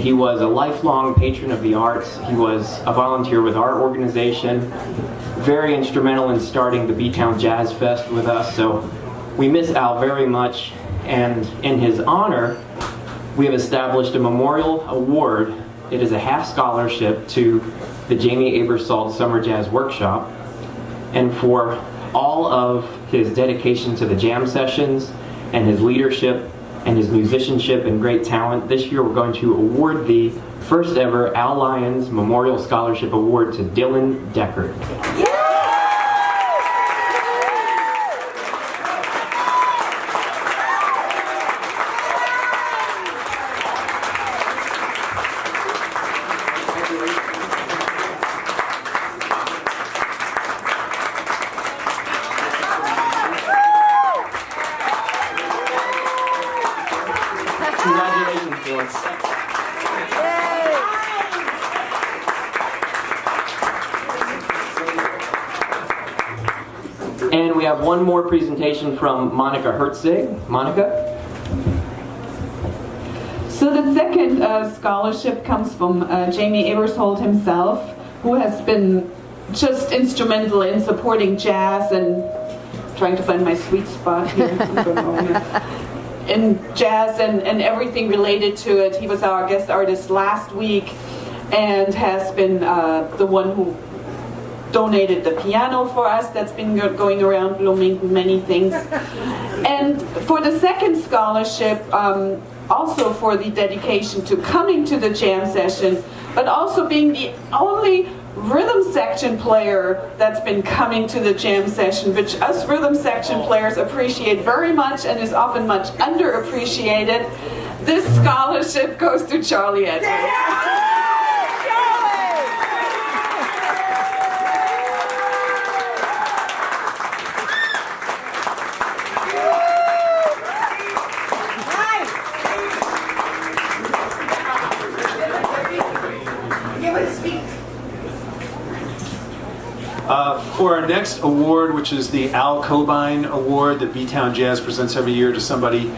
he was a lifelong patron of the arts. He was a volunteer with our organization, very instrumental in starting the B-Town Jazz Fest with us, so we miss Al very much, and in his honor, we have established a memorial award. It is a half scholarship to the Jamie Aebersold Summer Jazz Workshop, and for all of his dedication to the jam sessions and his leadership and his musicianship and great talent, this year we're going to award the first ever Al Lyons Memorial Scholarship Award to Dylan Deckard. Congratulations, Dylan. And we have one more presentation from Monika Herzig. Monika? So the second scholarship comes from Jamie Aebersold himself, who has been just instrumental in supporting jazz and trying to find my sweet spot here. In jazz and everything related to it. He was our guest artist last week and has been the one who donated the piano for us that's been going around Bloomington, many things. And for the second scholarship, also for the dedication to coming to the jam session, but also being the only rhythm section player that's been coming to the jam session, which us rhythm section players appreciate very much and is often much underappreciated. This scholarship goes to Charlie Edwards. For our next award, which is the Al Cobine Award that B-Town Jazz presents every year to somebody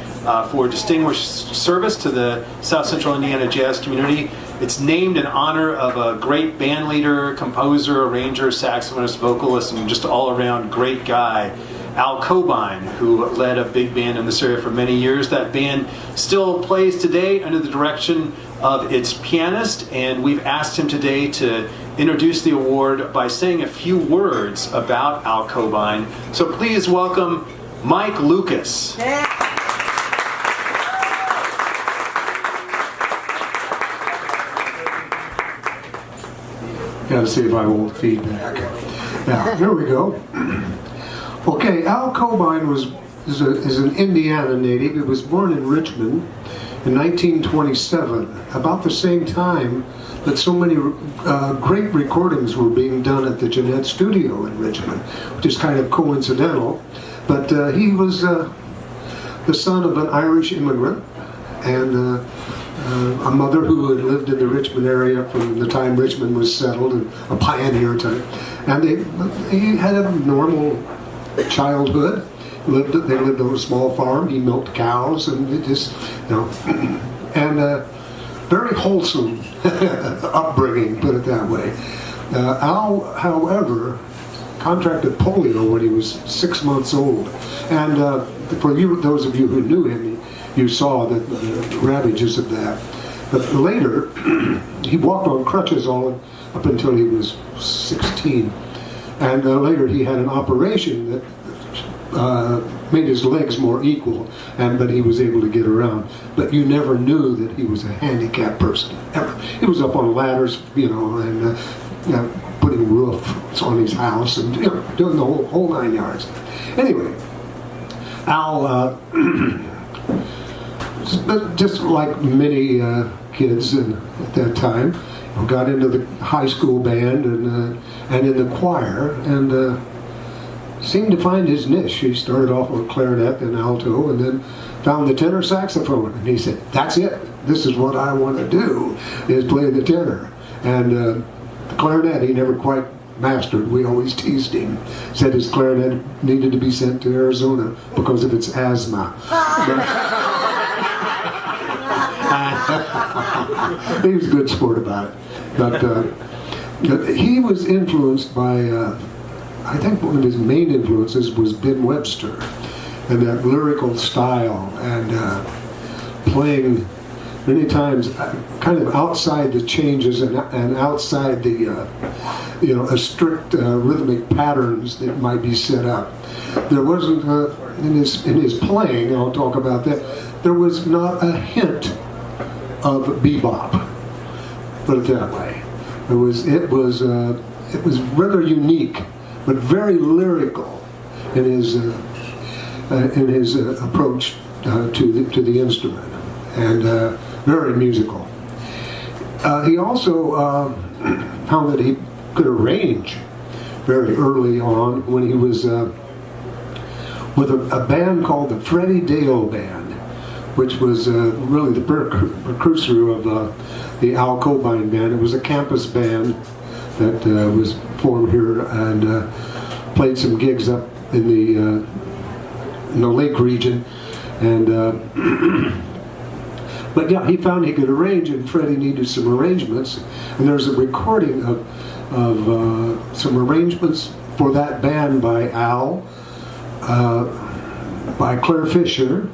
for distinguished service to the South Central Indiana jazz community. It's named in honor of a great band leader, composer, arranger, saxophonist, vocalist, and just all-around great guy, Al Cobine, who led a big band in this area for many years. That band still plays today under the direction of its pianist, and we've asked him today to introduce the award by saying a few words about Al Cobine. So please welcome Mike Lucas. Got to see if I won't feedback. Now, here we go. Okay, Al Cobine is an Indiana native. He was born in Richmond in 1927, about the same time that so many great recordings were being done at the Jeanette Studio in Richmond, which is kind of coincidental. But he was the son of an Irish immigrant and a mother who had lived in the Richmond area from the time Richmond was settled, and a pioneer type. And he had a normal childhood. They lived on a small farm. He milked cows, and it just, and very wholesome upbringing, put it that way. Al, however, contracted polio when he was 6 months old, and for you, those of you who knew him, you saw the ravages of that. But later, he walked on crutches all up until he was 16, and later he had an operation that made his legs more equal, but he was able to get around. But you never knew that he was a handicapped person, ever. He was up on ladders, and putting roofs on his house, and doing the whole 9 yards. Anyway, Al, just like many kids at that time, got into the high school band and in the choir, and seemed to find his niche. He started off with clarinet and alto, and then found the tenor saxophone. And he said, "That's it. This is what I want to do, is play the tenor." And the clarinet he never quite mastered. We always teased him. Said his clarinet needed to be sent to Arizona because of its asthma. He was a good sport about it. But he was influenced by, I think one of his main influences was Ben Webster and that lyrical style and playing many times kind of outside the changes and outside the a strict rhythmic patterns that might be set up. There wasn't in his playing, I'll talk about that, there was not a hint of bebop, put it that way. It was rather unique, but very lyrical in his approach to the instrument, and very musical. He also found that he could arrange very early on when he was with a band called the Freddie Dale Band, which was really the precursor of the Al Cobine Band. It was a campus band that was formed here and played some gigs up in the Lake region. And but yeah, he found he could arrange, and Freddie needed some arrangements. And there's a recording of some arrangements for that band by Al, by Claire Fisher,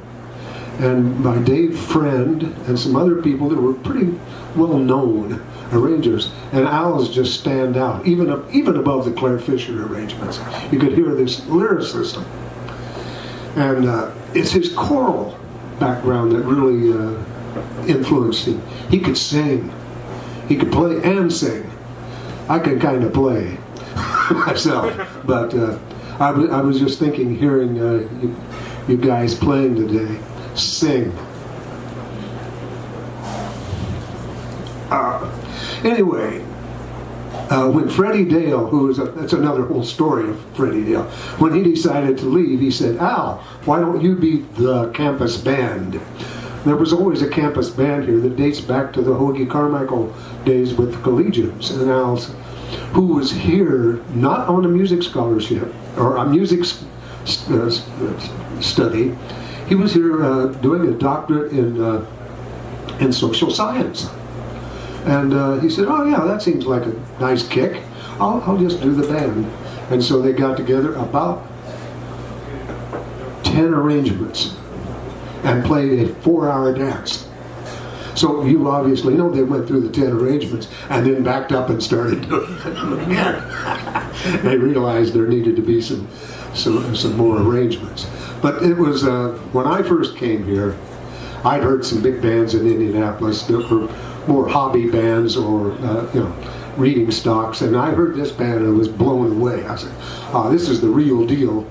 and by Dave Friend, and some other people that were pretty well-known arrangers. And Al's just stand out, even above the Claire Fisher arrangements. You could hear this lyricism. And it's his choral background that really influenced him. He could sing. He could play and sing. I can kind of play myself, but I was just thinking, hearing you guys playing today, sing. Anyway, when Freddie Dale, that's another whole story of Freddie Dale, when he decided to leave, he said, Al, why don't you be the campus band? There was always a campus band here that dates back to the Hoagie Carmichael days with the Collegians, and Al's, who was here not on a music scholarship or a music study. He was here doing a doctorate in social science. And he said, oh yeah, that seems like a nice kick. I'll just do the band. And so they got together about 10 arrangements and played a 4-hour dance. So you obviously know they went through the 10 arrangements and then backed up and started doing it again. They realized there needed to be some more arrangements. But it was, when I first came here, I'd heard some big bands in Indianapolis that were more hobby bands or reading stocks, and I heard this band and I was blown away. I said, oh, this is the real deal.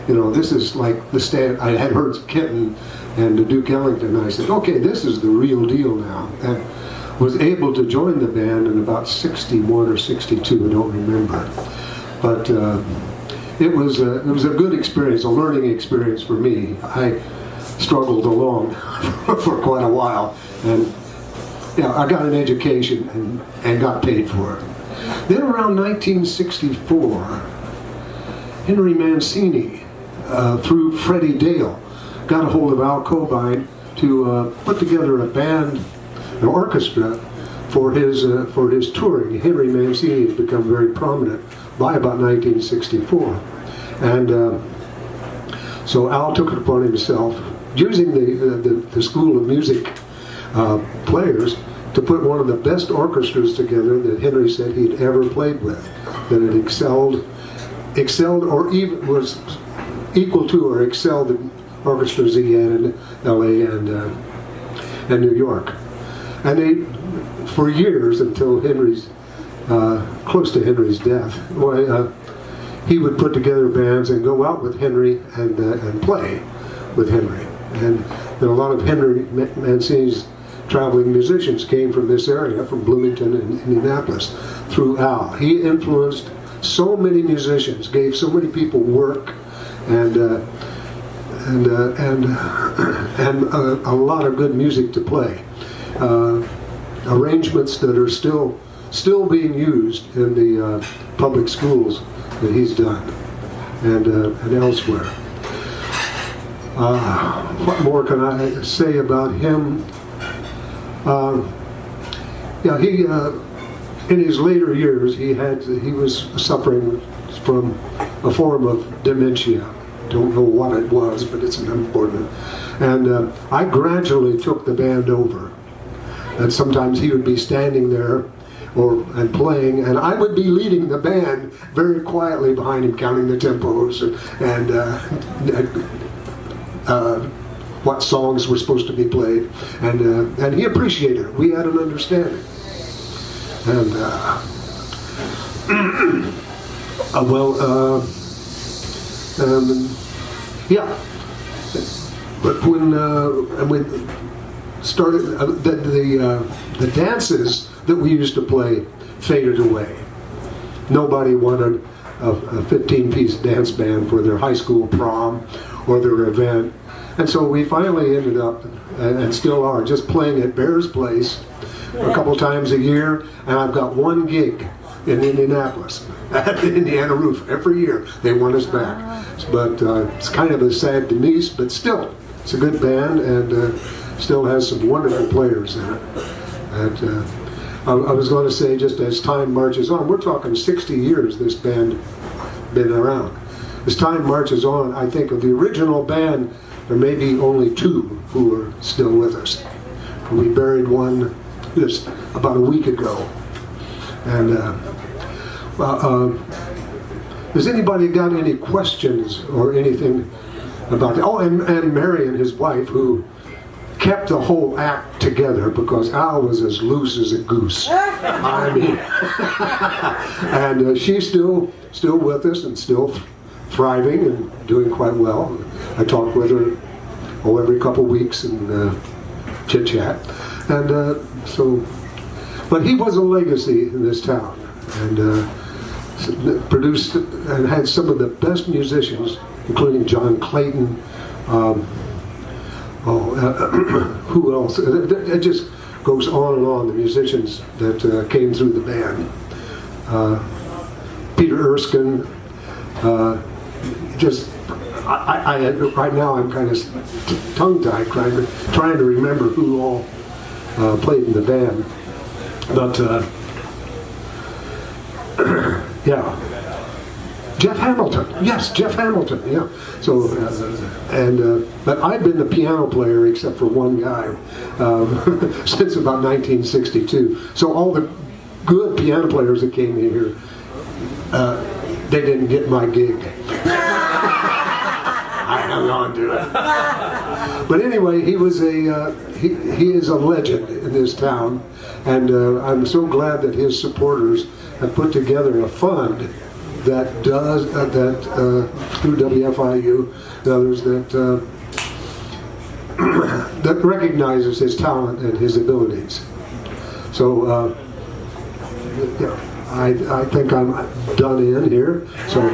This is like the stand. I had heard Kenton and Duke Ellington, and I said, okay, this is the real deal now. And was able to join the band in about 61 or 62, I don't remember. But it was a good experience, a learning experience for me. I struggled along for quite a while, and I got an education and got paid for it. Then around 1964, Henry Mancini, through Freddie Dale, got a hold of Al Cobine to put together a band, an orchestra, for his touring. Henry Mancini had become very prominent by about 1964. And so Al took it upon himself, using the School of Music players, to put one of the best orchestras together that Henry said he'd ever played with, that had excelled or even was equal to or excelled the orchestras he had in L.A. and New York. And they, for years, until close to Henry's death, he would put together bands and go out with Henry and play with Henry. And a lot of Henry Mancini's traveling musicians came from this area, from Bloomington and Indianapolis, through Al. He influenced so many musicians, gave so many people work, and a lot of good music to play. Arrangements that are still being used in the public schools that he's done, and elsewhere. What more can I say about him? Yeah, he in his later years he was suffering from a form of dementia. Don't know what it was, but it's important. And I gradually took the band over. And sometimes he would be standing there and playing, and I would be leading the band very quietly behind him, counting the tempos and what songs were supposed to be played. And he appreciated it. We had an understanding. And yeah. But when we started, the dances that we used to play faded away. Nobody wanted a 15-piece dance band for their high school prom or their event. And so we finally ended up, and still are, just playing at Bear's Place a couple times a year. And I've got one gig in Indianapolis at the Indiana Roof every year. They want us back. But it's kind of a sad demise, but still, it's a good band and still has some wonderful players in it. And I was going to say, just as time marches on, we're talking 60 years this band been around. As time marches on, I think of the original band, there may be only two who are still with us. We buried one just about a week ago. And has anybody got any questions or anything about that? Oh, and Mary and his wife, who kept the whole act together because Al was as loose as a goose. I mean, and she's still with us and still thriving and doing quite well. I talk with her every couple weeks and chit chat. And but he was a legacy in this town and produced and had some of the best musicians, including John Clayton. Who else? It just goes on and on, the musicians that came through the band. Peter Erskine, right now I'm kind of tongue-tied trying to remember who all played in the band. But, yeah. Jeff Hamilton, yes, Jeff Hamilton, yeah. So, but I've been the piano player except for one guy since about 1962. So all the good piano players that came in here, they didn't get my gig. I hung on to it. But anyway, he is a legend in this town, and I'm so glad that his supporters have put together a fund that does through WFIU and others that recognizes his talent and his abilities. So yeah, I think I'm done in here. So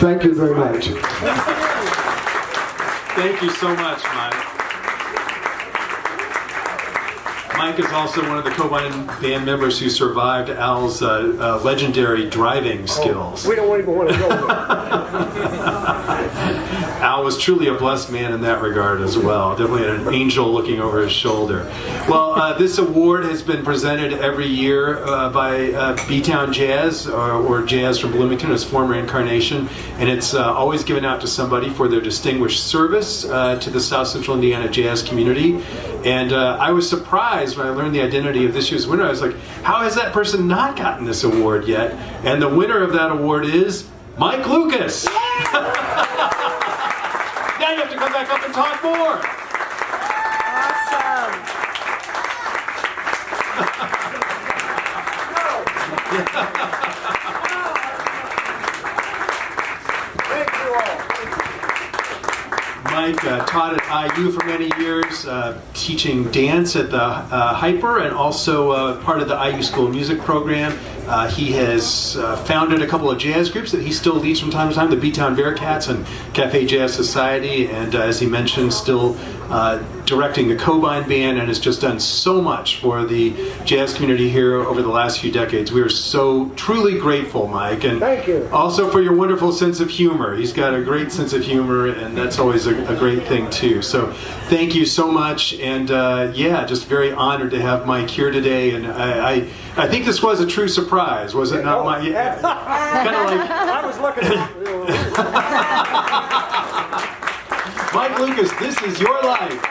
thank you very much. Thank you so much, Mike. Mike is also one of the Cobine band members who survived Al's legendary driving skills. We don't even want to go there. Al was truly a blessed man in that regard as well. Definitely an angel looking over his shoulder. Well, this award has been presented every year by B-Town Jazz or Jazz from Bloomington, its former incarnation, and it's always given out to somebody for their distinguished service to the South Central Indiana jazz community. And I was surprised when I learned the identity of this year's winner. I was like, how has that person not gotten this award yet? And the winner of that award is Mike Lucas. Now you have to come back up and talk more. Thank you all. Mike taught at IU for many years, teaching dance at the Hyper and also part of the IU School of Music program. He has founded a couple of jazz groups that he still leads from time to time, the B-Town Bearcats and Cafe Jazz Society, and as he mentioned, still directing the Cobine Band, and has just done so much for the jazz community here over the last few decades. We are so truly grateful, Mike, and Thank you. also for your wonderful sense of humor. He's got a great sense of humor, and that's always a great thing too. So thank you so much, and yeah, just very honored to have Mike here today. And I think this was a true surprise, was it not, Mike? Yeah, kind of like I was looking at Mike Lucas. This is your life.